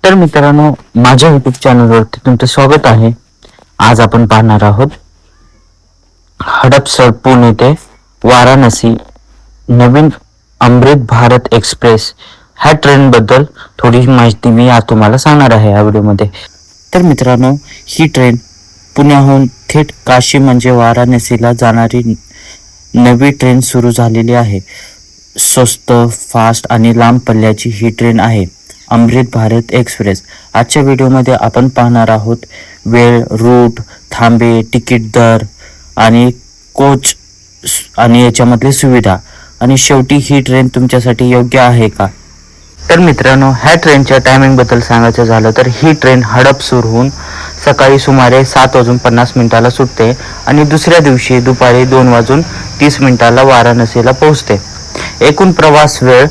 तर मित्रांनो, माझ्या युट्यूब चॅनलवरती तुमचं स्वागत आहे. आज आपण पाहणार आहोत हडपसर पुणे ते वाराणसी नवीन अमृत भारत एक्सप्रेस ह्या ट्रेन बद्दल थोडी माहिती मी आज तुम्हाला सांगणार आहे या व्हिडिओमध्ये. तर मित्रांनो, ही ट्रेन पुण्याहून थेट काशी म्हणजे वाराणसीला जाणारी नवी ट्रेन सुरू झालेली आहे. स्वस्त, फास्ट आणि लांब पल्ल्याची ही ट्रेन आहे अमृत भारत एक्सप्रेस. आजच्या व्हिडिओमध्ये आपण पाहणार आहोत वेळ, रूट, थांबे, तिकीट दर आणि कोच आणि याच्यामधली सुविधा, आणि शेवटी ही ट्रेन तुमच्यासाठी योग्य आहे का. तर मित्रांनो, ह्या ट्रेनच्या टायमिंग बद्दल सांगायचं झालं तर ही ट्रेन हडपसरहून सकाळी सुमारे 7:50 सुटते आणि दुसऱ्या दिवशी दुपारी 2:30 वाराणसीला पोहोचते. एकूण प्रवास वेळ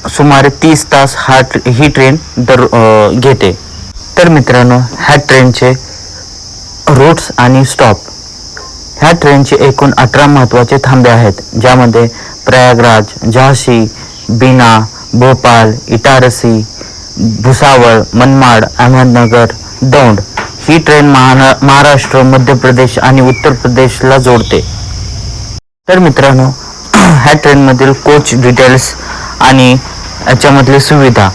सुमारे 30 तास ही ट्रेन घेते. तर मित्रांनो, ह्या ट्रेनचे रूट्स आणि स्टॉप. ह्या ट्रेनचे एकूण 18 महत्त्वाचे थांबे आहेत, ज्यामध्ये प्रयागराज, झांसी, बीना, भोपाळ, इटारसी, भुसावळ, मनमाड, अहमदनगर, दौंड. ही ट्रेन महाराष्ट्र, मध्य प्रदेश आणि उत्तर प्रदेशला जोडते. तर मित्रांनो, ह्या ट्रेनमधील कोच डिटेल्स आणि याच्यामधली सुविधा.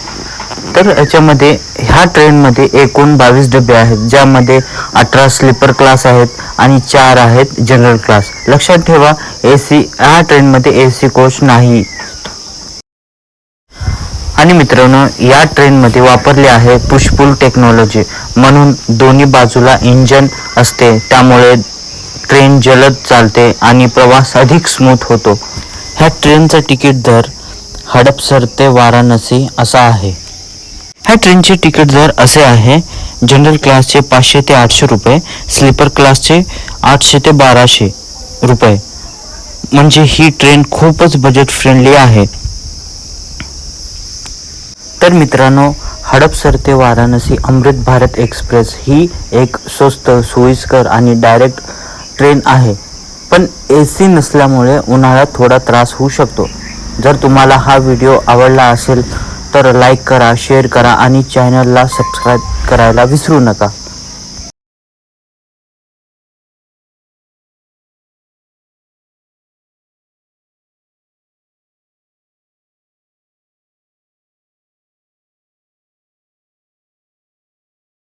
तर याच्यामध्ये ह्या ट्रेनमध्ये एकूण 22 डबे आहेत, ज्यामध्ये 18 स्लीपर क्लास आहेत आणि 4 आहेत जनरल क्लास. लक्षात ठेवा, ह्या ट्रेनमध्ये AC कोच नाही. आणि मित्रांनो, या ट्रेनमध्ये वापरले आहे पुश पुल टेक्नॉलॉजी, म्हणून दोन्ही बाजूला इंजन असते, त्यामुळे ट्रेन जलद चालते आणि प्रवास अधिक स्मूथ होतो. ह्या ट्रेनचा तिकीट दर हडपसर ते वाराणसी असा आहे. ह्या ट्रेनचे तिकीट दर असे आहे: जनरल क्लासचे 500 ते 800 रुपये, स्लीपर क्लासचे 800 ते 1200 रुपये. म्हणजे ही ट्रेन खूपच बजेट फ्रेंडली आहे. तर मित्रांनो, हडपसर ते वाराणसी अमृत भारत एक्सप्रेस ही एक स्वस्त, सोयीस्कर आणि डायरेक्ट ट्रेन आहे, पण AC नसल्यामुळे उन्हाळ्यात थोडा त्रास होऊ शकतो. जर तुम्हाला हा व्हिडिओ आवडला असेल तर लाईक करा, शेअर करा आणि चॅनलला सबस्क्राईब करायला विसरू नका.